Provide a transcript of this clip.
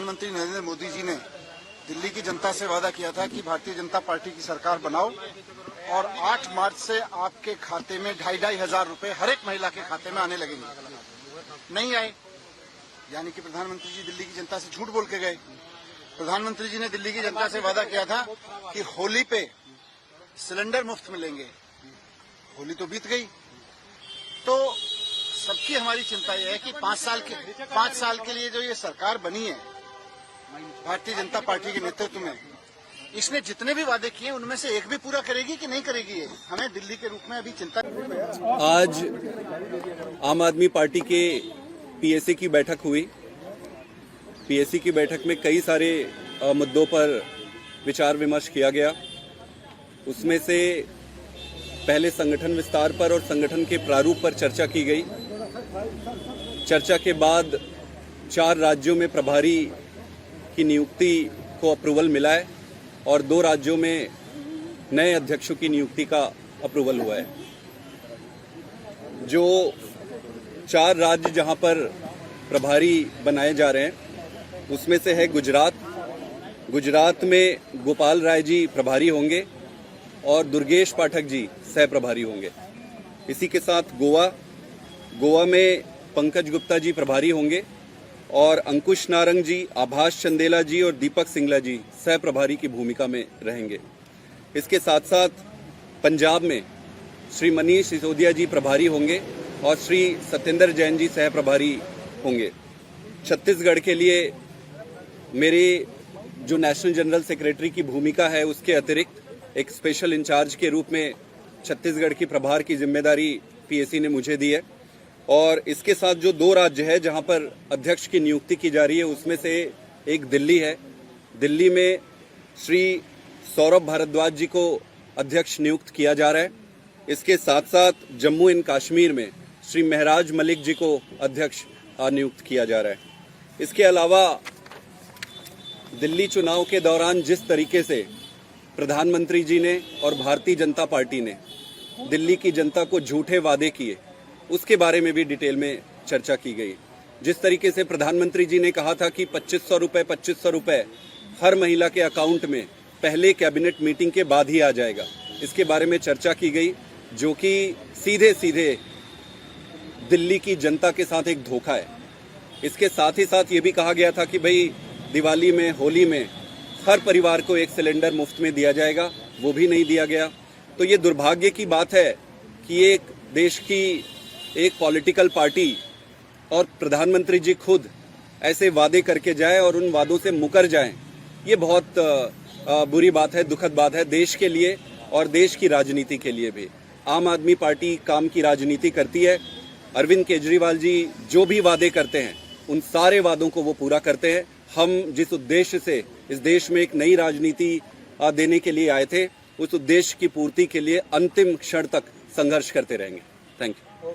प्रधानमंत्री नरेंद्र मोदी जी ने दिल्ली की जनता से वादा किया था कि भारतीय जनता पार्टी की सरकार बनाओ और 8 मार्च से आपके खाते में 2,500 रुपए हर एक महिला के खाते में आने लगेंगे। नहीं आए, यानी कि प्रधानमंत्री जी दिल्ली की जनता से झूठ बोल के गए। प्रधानमंत्री जी ने दिल्ली की जनता से वादा किया था कि होली पे सिलेंडर मुफ्त मिलेंगे। होली तो बीत गई। तो सबकी हमारी चिंता यह है कि 5 साल के लिए जो ये सरकार बनी है भारतीय जनता पार्टी के नेतृत्व में, इसने जितने भी वादे किए उनमें से एक भी पूरा करेगी कि नहीं करेगी, ये हमें दिल्ली के रूप में अभी चिंता। आज आम आदमी पार्टी के पीएसी की बैठक हुई। पीएसी की बैठक में कई सारे मुद्दों पर विचार विमर्श किया गया। उसमें से पहले संगठन विस्तार पर और संगठन के प्रारूप पर चर्चा की गई। चर्चा के बाद 4 राज्यों में प्रभारी की नियुक्ति को अप्रूवल मिला है और 2 राज्यों में नए अध्यक्षों की नियुक्ति का अप्रूवल हुआ है। जो 4 राज्य जहां पर प्रभारी बनाए जा रहे हैं उसमें से है गुजरात। गुजरात में गोपाल राय जी प्रभारी होंगे और दुर्गेश पाठक जी सह प्रभारी होंगे। इसी के साथ गोवा में पंकज गुप्ता जी प्रभारी होंगे और अंकुश नारंग जी, आभास चंदेला जी और दीपक सिंगला जी सह प्रभारी की भूमिका में रहेंगे। इसके साथ साथ पंजाब में श्री मनीष सिसोदिया जी प्रभारी होंगे और श्री सत्येंद्र जैन जी सह प्रभारी होंगे। छत्तीसगढ़ के लिए मेरे जो नेशनल जनरल सेक्रेटरी की भूमिका है उसके अतिरिक्त एक स्पेशल इंचार्ज के रूप में छत्तीसगढ़ की प्रभार की जिम्मेदारी पीएसी ने मुझे दी है। और इसके साथ जो 2 राज्य है जहां पर अध्यक्ष की नियुक्ति की जा रही है उसमें से एक दिल्ली है। दिल्ली में श्री सौरभ भारद्वाज जी को अध्यक्ष नियुक्त किया जा रहा है। इसके साथ साथ जम्मू एंड कश्मीर में श्री महराज मलिक जी को अध्यक्ष नियुक्त किया जा रहा है। इसके अलावा दिल्ली चुनाव के दौरान जिस तरीके से प्रधानमंत्री जी ने और भारतीय जनता पार्टी ने दिल्ली की जनता को झूठे वादे किए उसके बारे में भी डिटेल में चर्चा की गई। जिस तरीके से प्रधानमंत्री जी ने कहा था कि 2500 रुपए हर महिला के अकाउंट में पहले कैबिनेट मीटिंग के बाद ही आ जाएगा, इसके बारे में चर्चा की गई, जो कि सीधे सीधे दिल्ली की जनता के साथ एक धोखा है। इसके साथ ही साथ ये भी कहा गया था कि भाई दिवाली में, होली में हर परिवार को एक सिलेंडर मुफ्त में दिया जाएगा, वो भी नहीं दिया गया। तो ये दुर्भाग्य की बात है कि एक देश की एक पॉलिटिकल पार्टी और प्रधानमंत्री जी खुद ऐसे वादे करके जाए और उन वादों से मुकर जाएं। ये बहुत बुरी बात है, दुखद बात है देश के लिए और देश की राजनीति के लिए भी। आम आदमी पार्टी काम की राजनीति करती है। अरविंद केजरीवाल जी जो भी वादे करते हैं उन सारे वादों को वो पूरा करते हैं। हम जिस उद्देश्य से इस देश में एक नई राजनीति देने के लिए आए थे उस उद्देश्य की पूर्ति के लिए अंतिम क्षण तक संघर्ष करते रहेंगे। Thank you.